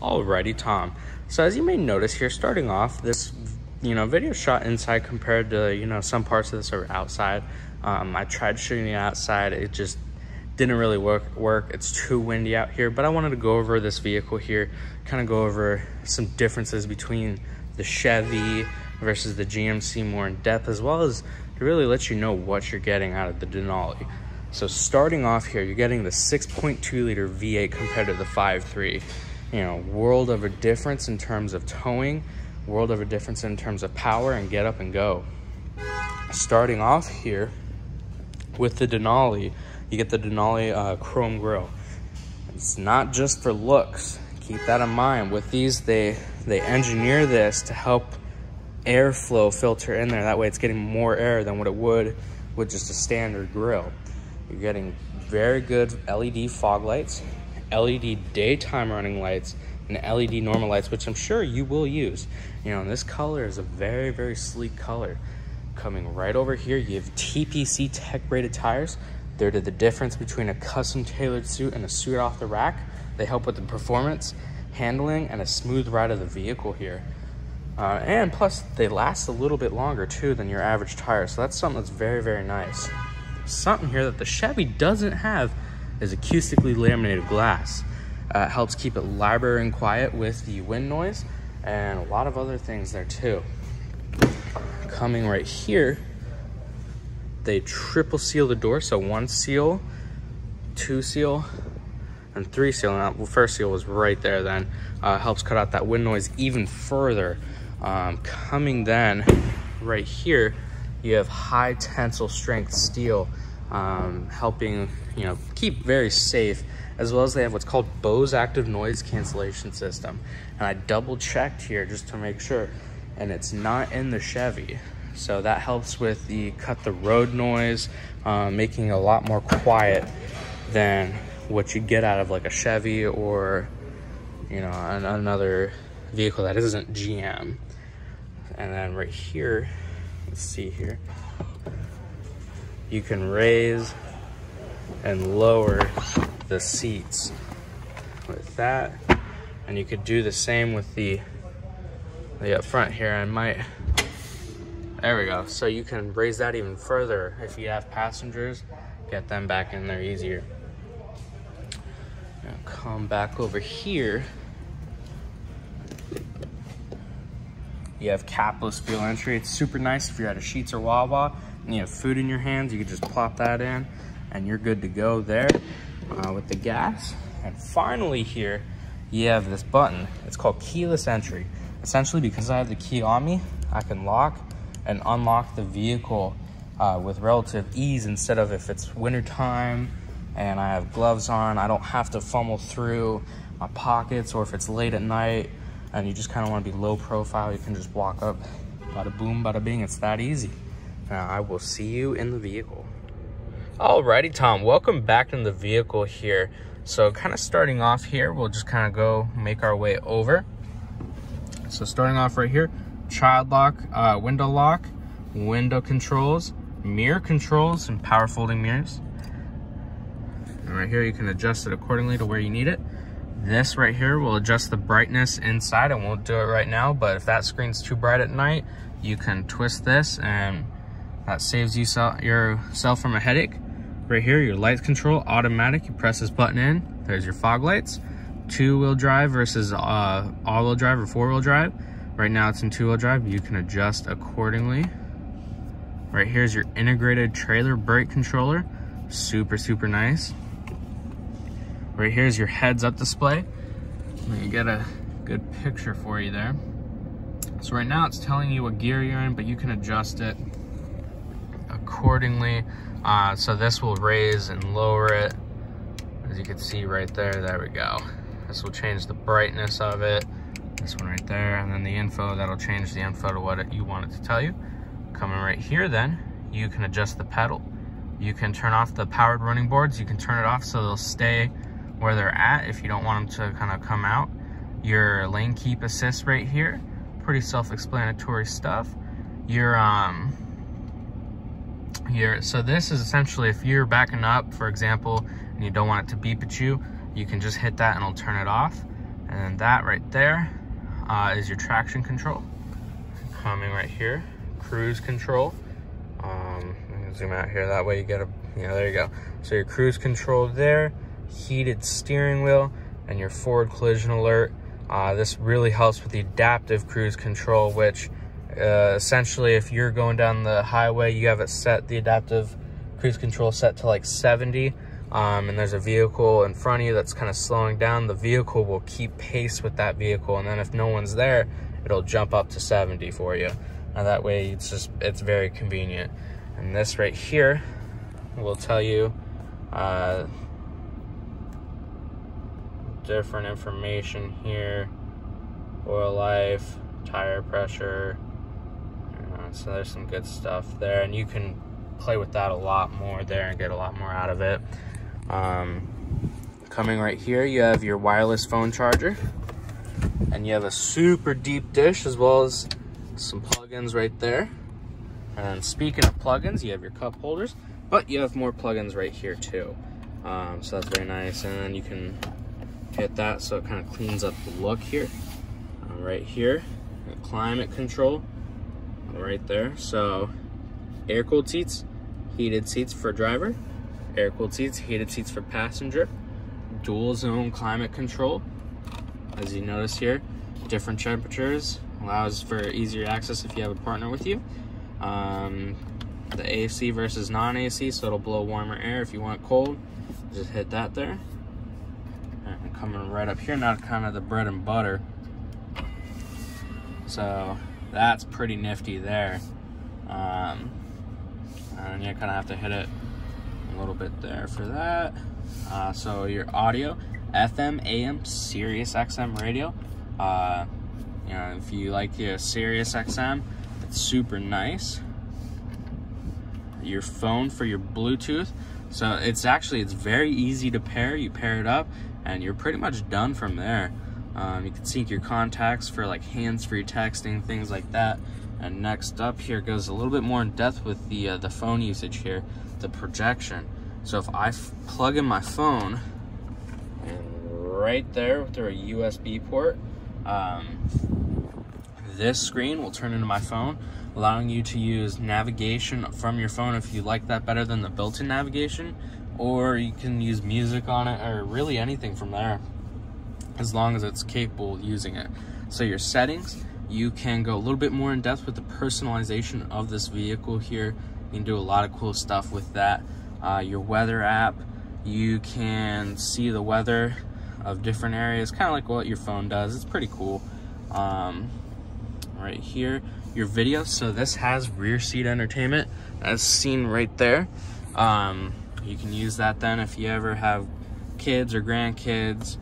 Alrighty, Tom. So as you may notice here, starting off, this video shot inside compared to some parts of this are outside. I tried shooting it outside, it just didn't really work. It's too windy out here, but I wanted to go over this vehicle here, kind of go over some differences between the Chevy versus the GMC more in depth, as well as to really let you know what you're getting out of the Denali. So starting off here, you're getting the 6.2 liter V8 compared to the 5.3. World of a difference in terms of towing, world of a difference in terms of power and get up and go. Starting off here with the Denali, you get the Denali chrome grille. It's not just for looks. Keep that in mind. With these, they engineer this to help airflow filter in there. That way it's getting more air than what it would with just a standard grille. You're getting very good LED fog lights, LED daytime running lights, and LED normal lights, which I'm sure you will use. And this color is a very, very sleek color. Coming right over here, you have TPC Tech Braided Tires. They're the difference between a custom tailored suit and a suit off the rack. They help with the performance, handling, and a smooth ride of the vehicle here. And plus, they last a little bit longer too than your average tire, so that's something that's very, very nice. Something here that the Chevy doesn't have is acoustically laminated glass. It helps keep it library and quiet with the wind noise and a lot of other things there too. Coming right here, they triple seal the door, so 1 seal, 2 seal, and 3 seal. Now, well, first seal was right there then. Helps cut out that wind noise even further. Coming then right here, you have high tensile strength steel, helping keep very safe, as well as they have what's called Bose active noise cancellation system. And I double checked here just to make sure, and it's not in the Chevy. So that helps with the cut the road noise, making it a lot more quiet than what you get out of like a Chevy or another vehicle that isn't GM. And then right here, let's see here, you can raise and lower the seats with that, and you could do the same with the up front here. There we go. So you can raise that even further if you have passengers, get them back in there easier. Now come back over here. You have capless fuel entry. It's super nice if you're at a Sheetz or Wawa and you have food in your hands. You can just plop that in and you're good to go there with the gas. And finally here, you have this button. It's called keyless entry. Essentially, because I have the key on me, I can lock and unlock the vehicle with relative ease, instead of if it's winter time and I have gloves on, I don't have to fumble through my pockets, or if it's late at night and you just kind of want to be low profile, you can just walk up, bada boom, bada bing. It's that easy. Now I will see you in the vehicle. Alrighty, Tom, welcome back in the vehicle here. So kind of starting off here, we'll just kind of go make our way over. So starting off right here, child lock, window controls, mirror controls, and power folding mirrors. And right here, you can adjust it accordingly to where you need it. This right here will adjust the brightness inside. I won't do it right now, but if that screen's too bright at night, you can twist this and that saves you yourself from a headache. Right here, your light control, automatic. You press this button in, there's your fog lights. 2-wheel drive versus all-wheel drive or 4-wheel drive. Right now it's in 2-wheel drive. You can adjust accordingly. Right here's your integrated trailer brake controller. Super, super nice. Right here's your heads-up display. Let me get a good picture for you there. So right now it's telling you what gear you're in, but you can adjust it accordingly. So this will raise and lower it. As you can see right there, there we go. This will change the brightness of it. This one right there, and then the info, that'll change the info to what you want it to tell you. Coming right here then, you can adjust the pedal. You can turn off the powered running boards. You can turn it off so they'll stay where they're at if you don't want them to kind of come out. Your lane keep assist right here, pretty self-explanatory stuff. So this is essentially if you're backing up, for example, and you don't want it to beep at you, you can just hit that and it'll turn it off. And that right there is your traction control. Coming right here, cruise control. I'm gonna zoom out here, that way you get a, there you go. So your cruise control there, heated steering wheel, and your forward collision alert. This really helps with the adaptive cruise control, which essentially if you're going down the highway, you have it set, the adaptive cruise control set to like 70, and there's a vehicle in front of you that's kind of slowing down, the vehicle will keep pace with that vehicle, and then if no one's there, it'll jump up to 70 for you. And that way it's very convenient. And this right here will tell you different information here, oil life, tire pressure, so there's some good stuff there, and you can play with that a lot more there and get a lot more out of it. Coming right here, you have your wireless phone charger, and you have a super deep dish as well as some plugins right there. And speaking of plugins, you have your cup holders, but you have more plugins right here too. So that's very nice, and then you can hit that so it kind of cleans up the look here. Right here, climate control right there. So air cooled seats, heated seats for driver, air cooled seats, heated seats for passenger, dual zone climate control. As you notice here, different temperatures, allows for easier access if you have a partner with you. The AC versus non-AC, so it'll blow warmer air. If you want cold, just hit that there. And coming right up here, now kind of the bread and butter. So that's pretty nifty there. And you kind of have to hit it a little bit there for that. So your audio, FM, AM, Sirius XM radio. If you like your Sirius XM, it's super nice. Your phone for your Bluetooth. So it's very easy to pair. You pair it up and you're pretty much done from there. You can sync your contacts for like hands-free texting, things like that. And next up here goes a little bit more in depth with the phone usage here, the projection. So if I plug in my phone, and right there through a USB port, this screen will turn into my phone, allowing you to use navigation from your phone if you like that better than the built-in navigation, or you can use music on it, or really anything from there, as long as it's capable of using it. So your settings, you can go a little bit more in depth with the personalization of this vehicle here. You can do a lot of cool stuff with that. Your weather app, you can see the weather of different areas, kind of like what your phone does. It's pretty cool. Right here, your video. So this has rear seat entertainment, as seen right there. You can use that then if you ever have kids or grandkids.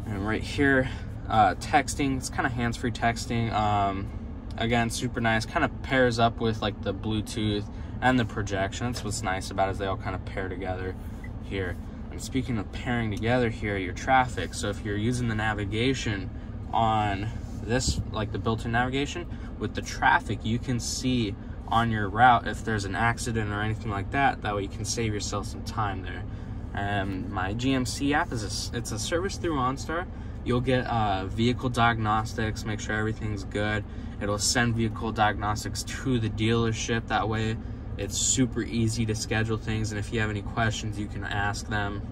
And right here, texting, it's kind of hands-free texting. Again, super nice, kind of pairs up with like the Bluetooth and the projection. That's what's nice about it, is they all kind of pair together here. And speaking of pairing together here, your traffic. So if you're using the navigation on this, like the built-in navigation, with the traffic, you can see on your route if there's an accident or anything like that. That way you can save yourself some time there. My GMC app it's a service through OnStar. You'll get vehicle diagnostics, make sure everything's good. It'll send vehicle diagnostics to the dealership. That way it's super easy to schedule things, and if you have any questions, you can ask them,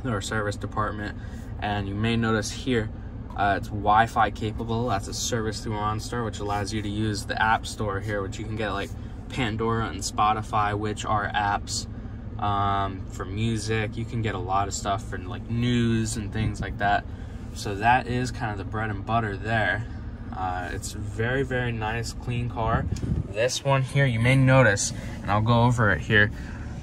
their service department. And you may notice here, it's Wi-Fi capable. That's a service through OnStar, which allows you to use the App Store here, which you can get like Pandora and Spotify, which are apps for music. You can get a lot of stuff for like news and things like that. So that is kind of the bread and butter there. It's very, very nice, clean car. This one here, you may notice, and I'll go over it here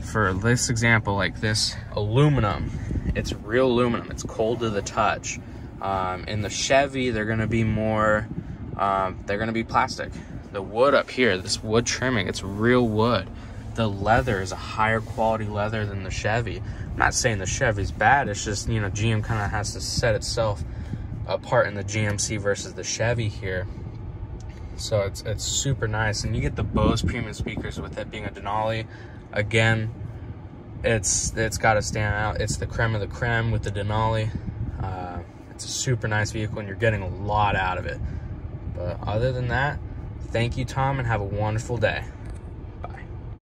for this example, like this aluminum. It's real aluminum. It's cold to the touch. In the Chevy, they're gonna be more, they're gonna be plastic. The wood up here, this wood trimming, it's real wood. The leather is a higher quality leather than the Chevy. I'm not saying the Chevy's bad, it's just, you know, GM kind of has to set itself apart in the GMC versus the Chevy here. So it's super nice, and you get the Bose premium speakers with it being a Denali. Again, it's got to stand out. It's the creme of the creme with the Denali. It's a super nice vehicle and you're getting a lot out of it. But other than that, thank you, Tom, and have a wonderful day.